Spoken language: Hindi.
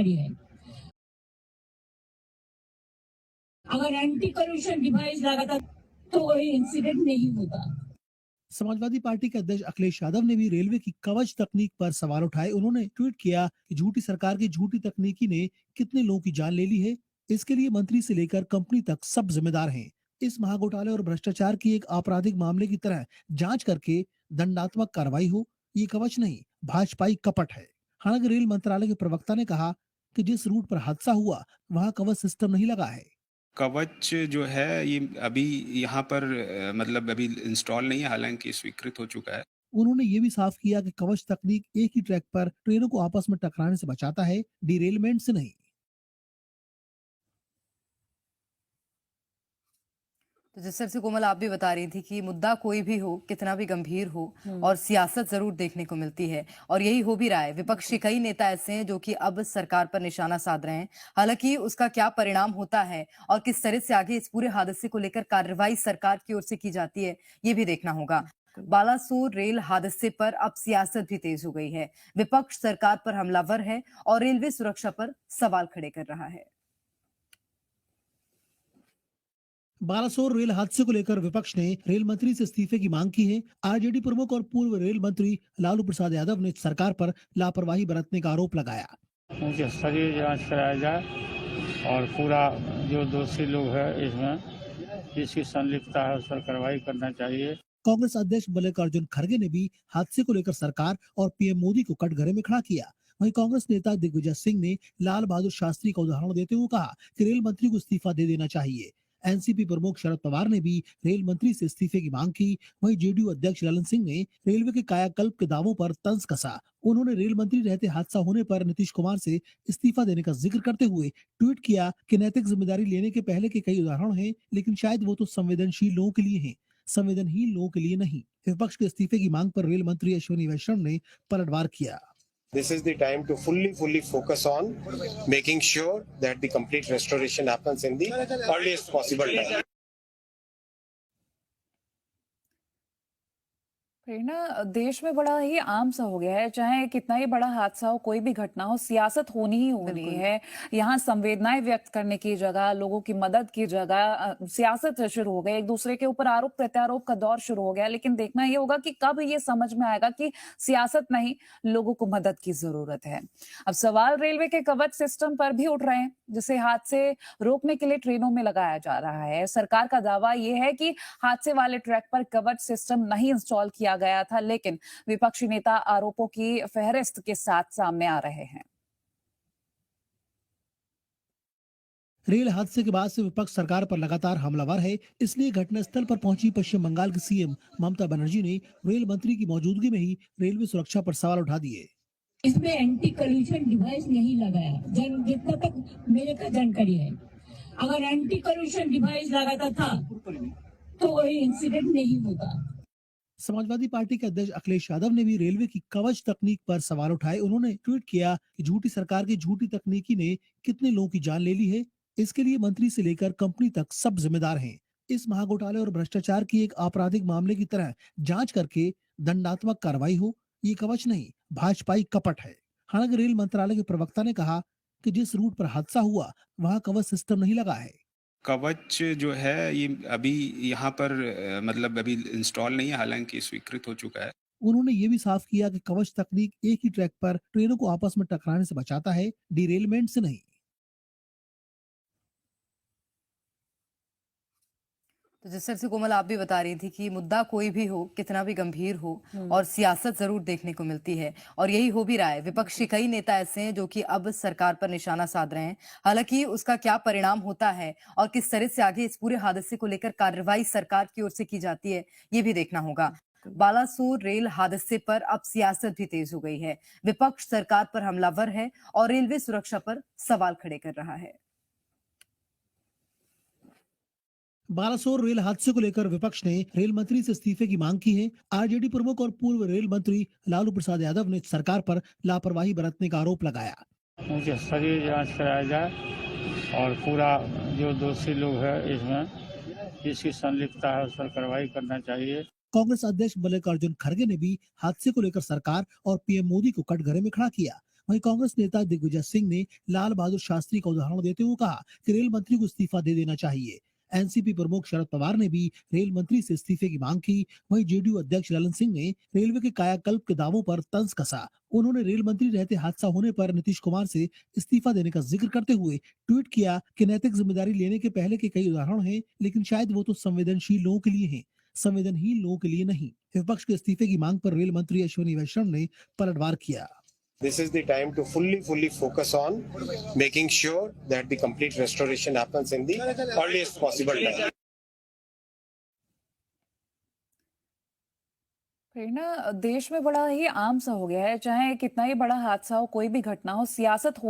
है। अगर एंटी करप्शन डिवाइस लगाता तो कोई इंसिडेंट नहीं होता। समाजवादी पार्टी के अध्यक्ष अखिलेश यादव ने भी रेलवे की कवच तकनीक पर सवाल उठाए। उन्होंने ट्वीट किया कि झूठी सरकार की झूठी तकनीकी ने कितने लोगों की जान ले ली है। इसके लिए मंत्री से लेकर कंपनी तक सब जिम्मेदार हैं। इस महाघोटाले और भ्रष्टाचार की एक आपराधिक मामले की तरह जांच करके दंडात्मक कार्रवाई हो। ये कवच नहीं, भाजपाई कपट है। हालांकि रेल मंत्रालय के प्रवक्ता ने कहा कि जिस रूट पर हादसा हुआ वहाँ कवच सिस्टम नहीं लगा है। कवच जो है ये अभी यहाँ पर मतलब अभी इंस्टॉल नहीं है, हालांकि स्वीकृत हो चुका है। उन्होंने ये भी साफ किया कि कवच तकनीक एक ही ट्रैक पर ट्रेनों को आपस में टकराने से बचाता है, डिरेलमेंट से नहीं। तो जिस तरह से कोमल आप भी बता रही थी कि मुद्दा कोई भी हो, कितना भी गंभीर हो, और सियासत जरूर देखने को मिलती है, और यही हो भी रहा है। विपक्ष के कई नेता ऐसे हैं जो कि अब सरकार पर निशाना साध रहे हैं। हालांकि उसका क्या परिणाम होता है और किस तरह से आगे इस पूरे हादसे को लेकर कार्रवाई सरकार की ओर से की जाती है, ये भी देखना होगा। बालासोर रेल हादसे पर अब सियासत भी तेज हो गई है। विपक्ष सरकार पर हमलावर है और रेलवे सुरक्षा पर सवाल खड़े कर रहा है। बालासोर रेल हादसे को लेकर विपक्ष ने रेल मंत्री से इस्तीफे की मांग की है। आरजेडी प्रमुख और पूर्व रेल मंत्री लालू प्रसाद यादव ने सरकार पर लापरवाही बरतने का आरोप लगाया। उनकी स्तरीय जांच कराया जाए और पूरा जो दोषी लोग है इसमें जिसकी संलिप्तता है उस पर कार्रवाई करना चाहिए। कांग्रेस अध्यक्ष मल्लिकार्जुन खड़गे ने भी हादसे को लेकर सरकार और पीएम मोदी को कटघरे में खड़ा किया। वहीं कांग्रेस नेता दिग्विजय सिंह ने लाल बहादुर शास्त्री का उदाहरण देते हुए कहा कि रेल मंत्री को इस्तीफा दे देना चाहिए। एनसीपी प्रमुख शरद पवार ने भी रेल मंत्री से इस्तीफे की मांग की। वहीं जेडीयू अध्यक्ष ललन सिंह ने रेलवे के कायाकल्प के दावों पर तंज कसा। उन्होंने रेल मंत्री रहते हादसा होने पर नीतीश कुमार से इस्तीफा देने का जिक्र करते हुए ट्वीट किया कि नैतिक जिम्मेदारी लेने के पहले के कई उदाहरण हैं, लेकिन शायद वो तो संवेदनशील लोगों के लिए हैं, संवेदनहीन लोगों के लिए नहीं। विपक्ष के इस्तीफे की मांग पर रेल मंत्री अश्विनी वैष्णव ने पलटवार किया। This is the time to fully focus on making sure that the complete restoration happens in the earliest possible time. प्रेरणा, देश में बड़ा ही आम सा हो गया है, चाहे कितना ही बड़ा हादसा हो, कोई भी घटना हो, सियासत होनी ही होनी है। यहाँ संवेदनाएं व्यक्त करने की जगह, लोगों की मदद की जगह सियासत शुरू हो गई। एक दूसरे के ऊपर आरोप प्रत्यारोप का दौर शुरू हो गया। लेकिन देखना ये होगा कि कब ये समझ में आएगा कि सियासत नहीं, लोगों को मदद की जरूरत है। अब सवाल रेलवे के कवच सिस्टम पर भी उठ रहे हैं, जिसे हादसे रोकने के लिए ट्रेनों में लगाया जा रहा है। सरकार का दावा यह है कि हादसे वाले ट्रैक पर कवच सिस्टम नहीं इंस्टॉल किया गया था, लेकिन विपक्षी नेता आरोपों की फहरिस्त के साथ सामने आ रहे हैं। रेल हादसे के बाद से विपक्ष सरकार पर लगातार हमलावर है। इसलिए घटनास्थल पर पहुंची पश्चिम बंगाल की सीएम ममता बनर्जी ने रेल मंत्री की मौजूदगी में ही रेलवे सुरक्षा पर सवाल उठा दिए। इसमें एंटी करप्शन डिवाइस नहीं लगाया, जितना तक मेरे का जानकारी है। अगर एंटी करप्शन डिवाइस लगाता था तो कोई इंसिडेंट नहीं होता। समाजवादी पार्टी के अध्यक्ष अखिलेश यादव ने भी रेलवे की कवच तकनीक पर सवाल उठाए। उन्होंने ट्वीट किया कि झूठी सरकार की झूठी तकनीकी ने कितने लोगों की जान ले ली है। इसके लिए मंत्री से लेकर कंपनी तक सब जिम्मेदार हैं। इस महाघोटाले और भ्रष्टाचार की एक आपराधिक मामले की तरह जांच करके दंडात्मक कार्रवाई हो। ये कवच नहीं, भाजपाई कपट है। हालांकि रेल मंत्रालय के प्रवक्ता ने कहा कि जिस रूट पर हादसा हुआ वहाँ कवच सिस्टम नहीं लगा है। कवच जो है ये अभी यहाँ पर मतलब अभी इंस्टॉल नहीं है, हालांकि स्वीकृत हो चुका है। उन्होंने ये भी साफ किया कि कवच तकनीक एक ही ट्रैक पर ट्रेनों को आपस में टकराने से बचाता है, डिरेलमेंट से नहीं। तो जिस तरह से कोमल आप भी बता रही थी कि मुद्दा कोई भी हो, कितना भी गंभीर हो, और सियासत जरूर देखने को मिलती है, और यही हो भी रहा है। विपक्ष के कई नेता ऐसे हैं जो कि अब सरकार पर निशाना साध रहे हैं। हालांकि उसका क्या परिणाम होता है और किस तरह से आगे इस पूरे हादसे को लेकर कार्रवाई सरकार की ओर से की जाती है, ये भी देखना होगा। बालासोर रेल हादसे पर अब सियासत भी तेज हो गई है। विपक्ष सरकार पर हमलावर है और रेलवे सुरक्षा पर सवाल खड़े कर रहा है। बालासोर रेल हादसे को लेकर विपक्ष ने रेल मंत्री से इस्तीफे की मांग की है। आरजेडी प्रमुख और पूर्व रेल मंत्री लालू प्रसाद यादव ने सरकार पर लापरवाही बरतने का आरोप लगाया। उनकी स्तरीय जांच कराया जाए और पूरा जो दोषी लोग है इसमें जिसकी संलिप्तता है उस पर कार्रवाई करना चाहिए। कांग्रेस अध्यक्ष मल्लिकार्जुन खड़गे ने भी हादसे को लेकर सरकार और पीएम मोदी को कटघरे में खड़ा किया। वहीं कांग्रेस नेता दिग्विजय सिंह ने लाल बहादुर शास्त्री का उदाहरण देते हुए कहा कि रेल मंत्री को इस्तीफा दे देना चाहिए। एनसीपी प्रमुख शरद पवार ने भी रेल मंत्री से इस्तीफे की मांग की। वहीं जेडीयू अध्यक्ष ललन सिंह ने रेलवे के कायाकल्प के दावों पर तंज कसा। उन्होंने रेल मंत्री रहते हादसा होने पर नीतीश कुमार से इस्तीफा देने का जिक्र करते हुए ट्वीट किया कि नैतिक जिम्मेदारी लेने के पहले के कई उदाहरण हैं, लेकिन शायद वो तो संवेदनशील लोगों के लिए हैं, संवेदनहीन लोगों के लिए नहीं। विपक्ष के इस्तीफे की मांग पर रेल मंत्री अश्विनी वैष्णव ने पलटवार किया। This is the time to fully focus on making sure that the complete restoration happens in the earliest possible time. फिर ना देश में बड़ा ही आम सा हो गया है, चाहे कितना ही बड़ा हादसा हो, कोई भी घटना हो, सियासत हो